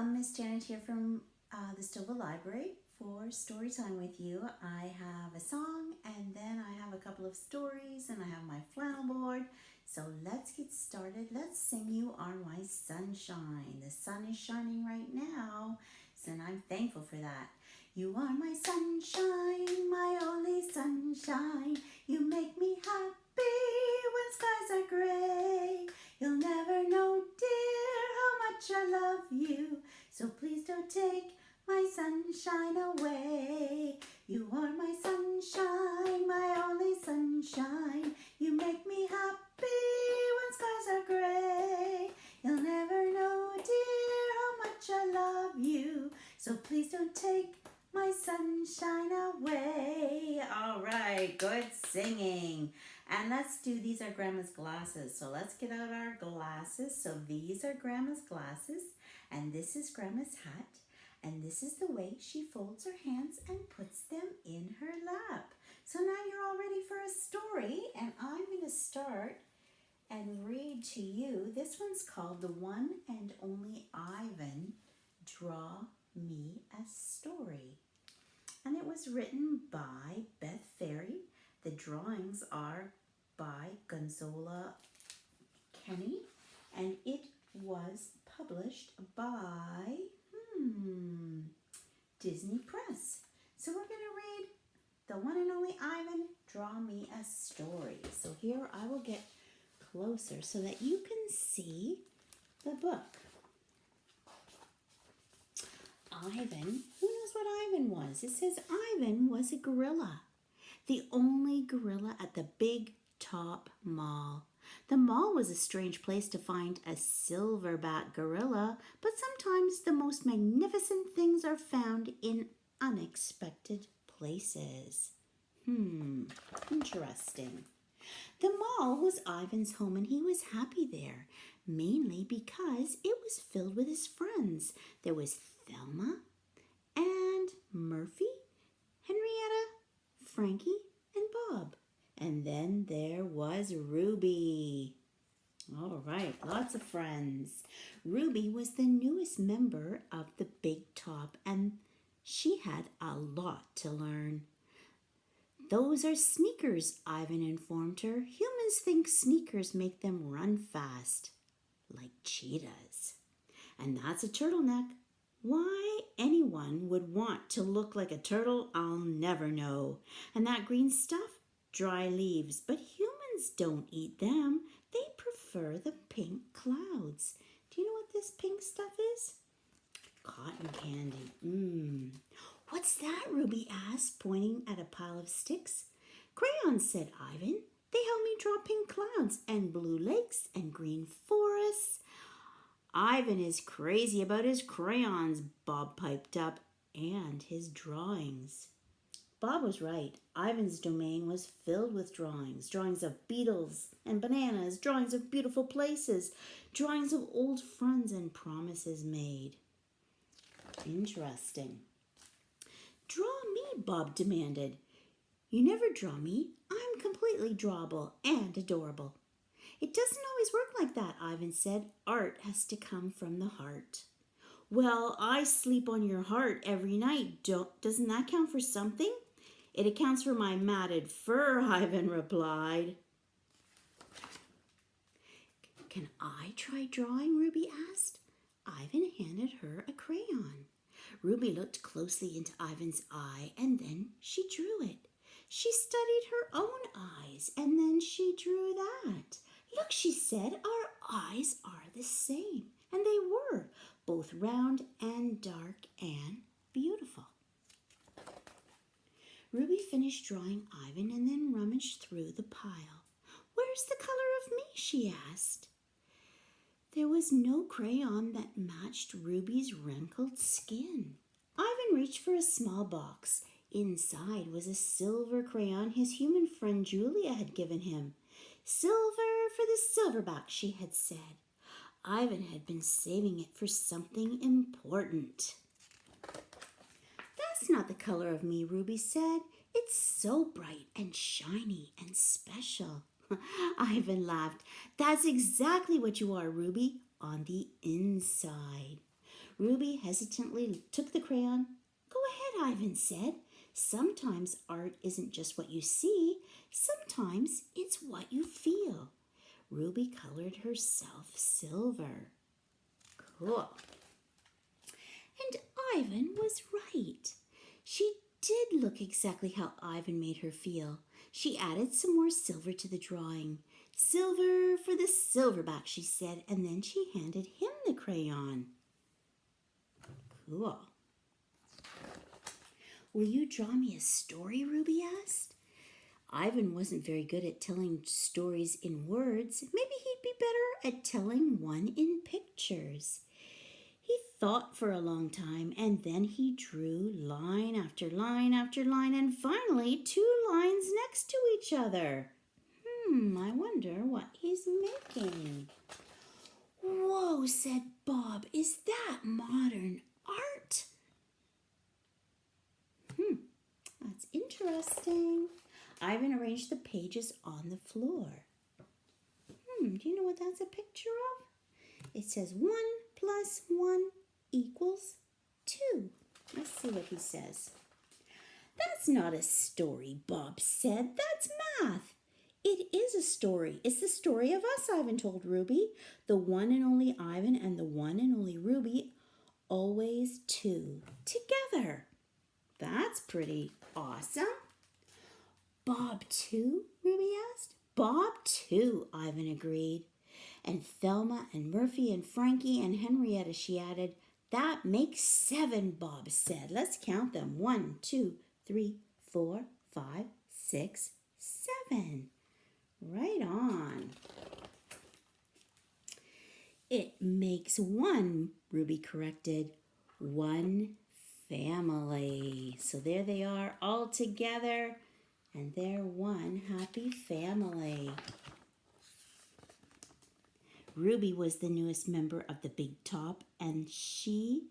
Miss Janet here from the Stova Library for Storytime with you. I have a song and then I have a couple of stories and I have my flannel board. So let's get started. Let's sing You Are My Sunshine. The sun is shining right now, and I'm thankful for that. You are my sunshine, my only sunshine. You make me happy when skies are gray. You'll never know, dear, how much I love you. So please don't take my sunshine away. You are my sunshine, my only sunshine. You make me happy when skies are gray. You'll never know, dear, how much I love you. So please don't take my sunshine away. All right, good singing. And let's do, these are Grandma's glasses. So let's get out our glasses. So these are Grandma's glasses, and this is Grandma's hat, and this is the way she folds her hands and puts them in her lap. So now you're all ready for a story, and I'm going to start and read to you. This one's called The One and Only Ivan, Draw Me a Story. And it was written by Beth Ferry. The drawings are by Gonzola Kenny, and it was published by Disney Press. So we're going to read The One and Only Ivan, Draw Me a Story. So here I will get closer so that you can see the book. Ivan, who knows what Ivan was? It says Ivan was a gorilla, the only gorilla at the Big Top Mall. The mall was a strange place to find a silverback gorilla, but sometimes the most magnificent things are found in unexpected places. Interesting. The mall was Ivan's home, and he was happy there, mainly because it was filled with his friends. There was Thelma and Murphy, Henrietta, Frankie, and Bob. And then there was Ruby. All right, lots of friends. Ruby was the newest member of the Big Top, and she had a lot to learn. Those are sneakers, Ivan informed her. Humans think sneakers make them run fast, like cheetahs. And that's a turtleneck. Why anyone would want to look like a turtle, I'll never know. And that green stuff? Dry leaves. But humans don't eat them. They prefer the pink clouds. Do you know what this pink stuff is? Cotton candy. What's that? Ruby asked, pointing at a pile of sticks. Crayons, said Ivan. They help me draw pink clouds and blue lakes and green forests. Ivan is crazy about his crayons, Bob piped up, and his drawings. Bob was right. Ivan's domain was filled with drawings. Drawings of beetles and bananas, drawings of beautiful places, drawings of old friends and promises made. Interesting. Draw me, Bob demanded. You never draw me. I'm completely drawable and adorable. It doesn't always work like that, Ivan said. Art has to come from the heart. Well, I sleep on your heart every night. Doesn't that count for something? It accounts for my matted fur, Ivan replied. Can I try drawing? Ruby asked. Ivan handed her a crayon. Ruby looked closely into Ivan's eye, and then she drew it. She studied her own eyes, and then she drew that. Look, she said, our eyes are the same. And they were, both round and dark and beautiful. Ruby finished drawing Ivan and then rummaged through the pile. Where's the color of me? She asked. There was no crayon that matched Ruby's wrinkled skin. Ivan reached for a small box. Inside was a silver crayon his human friend Julia had given him. Silver for the silverback, she had said. Ivan had been saving it for something important. That's not the color of me, Ruby said. It's so bright and shiny and special. Ivan laughed. That's exactly what you are, Ruby, on the inside. Ruby hesitantly took the crayon. Go ahead, Ivan said. Sometimes art isn't just what you see. Sometimes it's what you feel. Ruby colored herself silver. Cool. And Ivan was right. She did look exactly how Ivan made her feel. She added some more silver to the drawing. Silver for the silverback, she said, and then she handed him the crayon. Cool. Will you draw me a story, Ruby asked. Ivan wasn't very good at telling stories in words. Maybe he'd be better at telling one in pictures. He thought for a long time, and then he drew line after line after line, and finally 2 lines next to each other. I wonder what he's making. Whoa, said Bob. Is that modern art? That's interesting. Ivan arranged the pages on the floor. Do you know what that's a picture of? It says 1 + 1 = 2. Let's see what he says. That's not a story, Bob said. That's math. It is a story. It's the story of us, Ivan told Ruby. The one and only Ivan and the one and only Ruby, always 2 together. That's pretty awesome. Bob too? Ruby asked. Bob too, Ivan agreed. And Thelma and Murphy and Frankie and Henrietta, she added. That makes 7, Bob said. Let's count them. 1, 2, 3, 4, 5, 6, 7. Right on. It makes 1, Ruby corrected. 1 family. So there they are all together, and they're one happy family. Ruby was the newest member of the Big Top, and she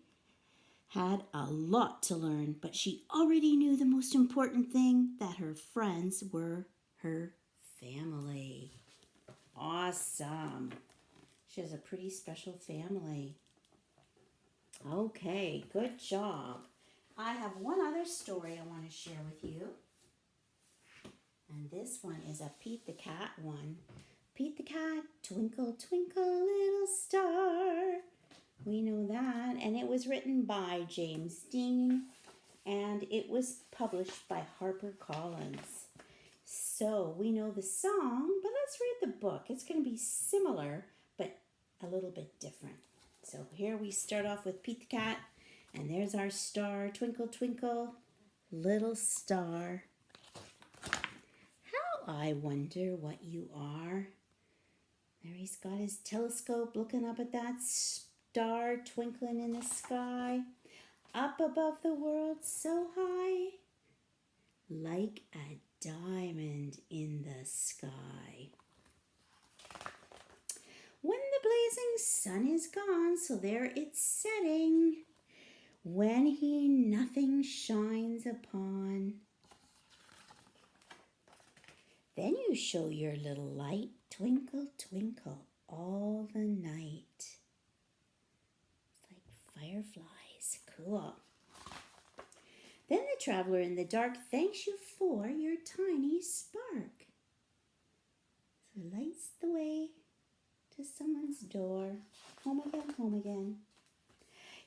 had a lot to learn, but she already knew the most important thing, that her friends were her family. Awesome. She has a pretty special family. Okay, good job. I have one other story I want to share with you. And this one is a Pete the Cat one. Pete the Cat, twinkle, twinkle, little star. We know that. And it was written by James Dean. And it was published by HarperCollins. So we know the song, but let's read the book. It's going to be similar, but a little bit different. So here we start off with Pete the Cat. And there's our star. Twinkle, twinkle, little star. How I wonder what you are. There he's got his telescope looking up at that star twinkling in the sky. Up above the world so high. Like a diamond in the sky. When the blazing sun is gone, so there it's setting. When he nothing shines upon. Then you show your little light, twinkle, twinkle, all the night. It's like fireflies. Cool. Then the traveler in the dark thanks you for your tiny spark. So it lights the way to someone's door. Home again, home again.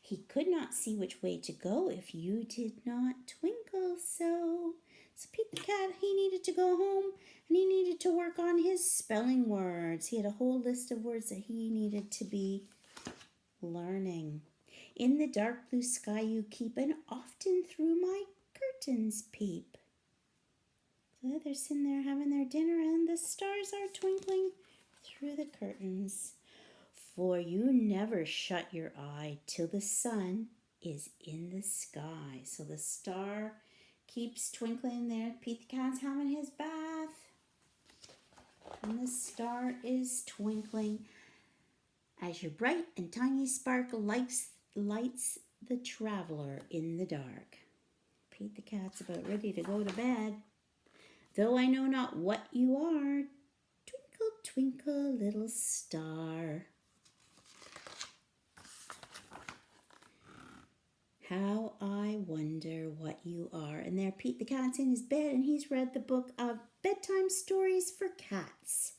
He could not see which way to go if you did not twinkle so. So Pete the Cat, he needed to go home and he needed to work on his spelling words. He had a whole list of words that he needed to be learning. In the dark blue sky you keep, and often through my curtains peep. So they're sitting there having their dinner and the stars are twinkling through the curtains. For you never shut your eye till the sun is in the sky. So the star keeps twinkling there. Pete the Cat's having his bath. And the star is twinkling as your bright and tiny spark lights the traveler in the dark. Pete the Cat's about ready to go to bed. Though I know not what you are, twinkle, twinkle, little star. How I wonder what you are. And there Pete the cat's in his bed and he's read the book of Bedtime Stories for Cats.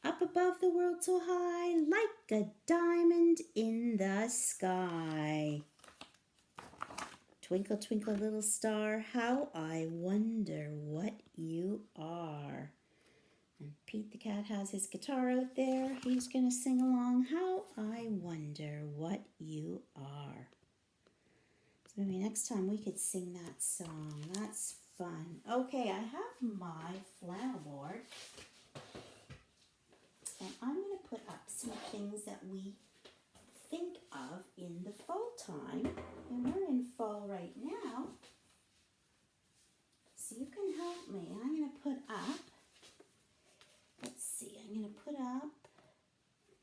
Up above the world so high, like a diamond in the sky. Twinkle, twinkle, little star, how I wonder what you are. And Pete the cat has his guitar out there. He's going to sing along, how I wonder what you are. So maybe next time we could sing that song. That's fun. Okay, I have my flannel board. And I'm going to put up some things that we think of in the fall time. And we're in fall right now. So you can help me. I'm going to put up, let's see, I'm going to put up,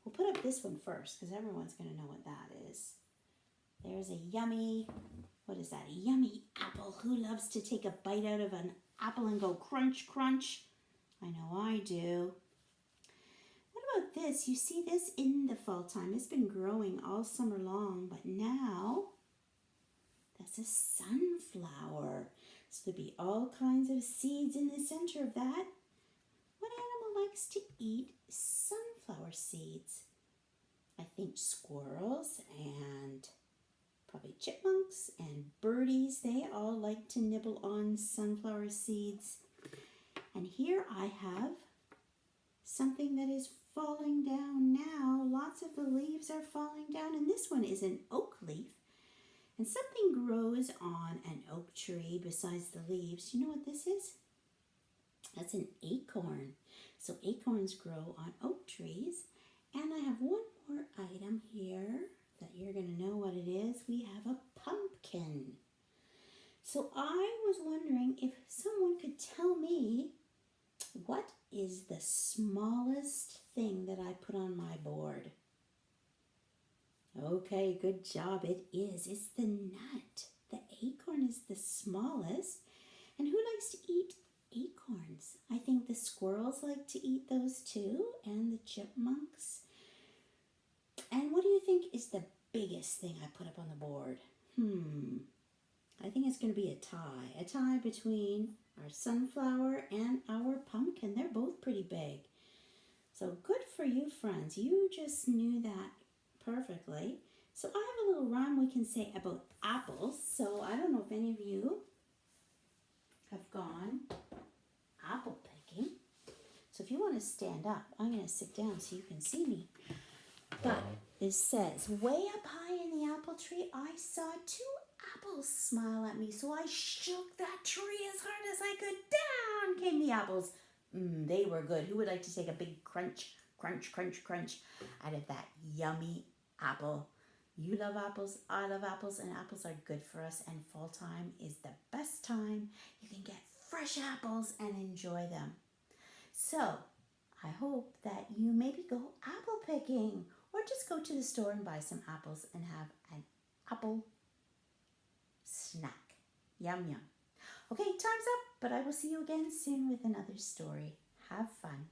we'll put up this one first because everyone's going to know what that is. There's a yummy, what is that? A yummy apple. Who loves to take a bite out of an apple and go crunch, crunch? I know I do. What about this? You see this in the fall time. It's been growing all summer long, but now that's a sunflower. So there'll be all kinds of seeds in the center of that. What animal likes to eat sunflower seeds? I think squirrels and probably chipmunks and birdies. They all like to nibble on sunflower seeds. And here I have something that is falling down now. Lots of the leaves are falling down, and this one is an oak leaf. And something grows on an oak tree besides the leaves. You know what this is? That's an acorn. So acorns grow on oak trees. And I have one more item here that you're going to know what it is. We have a pumpkin. So I was wondering if someone could tell me what is the smallest thing that I put on my board. Okay, good job. It is. It's the nut. The acorn is the smallest. And who likes to eat acorns? I think the squirrels like to eat those too, and the chipmunks. And what do you think is the biggest thing I put up on the board? I think it's going to be a tie. A tie between our sunflower and our pumpkin. They're both pretty big. So good for you, friends. You just knew that perfectly. So I have a little rhyme we can say about apples. So I don't know if any of you have gone apple picking. So if you want to stand up, I'm going to sit down so you can see me. But it says, way up high in the apple tree, I saw two apples smile at me. So I shook that tree as hard as I could. Down came the apples. They were good. Who would like to take a big crunch, crunch, crunch, crunch out of that yummy apple? You love apples, I love apples, and apples are good for us, and fall time is the best time. You can get fresh apples and enjoy them. So I hope that you maybe go apple picking, or just go to the store and buy some apples and have an apple snack. Yum, yum. Okay, time's up, but I will see you again soon with another story. Have fun.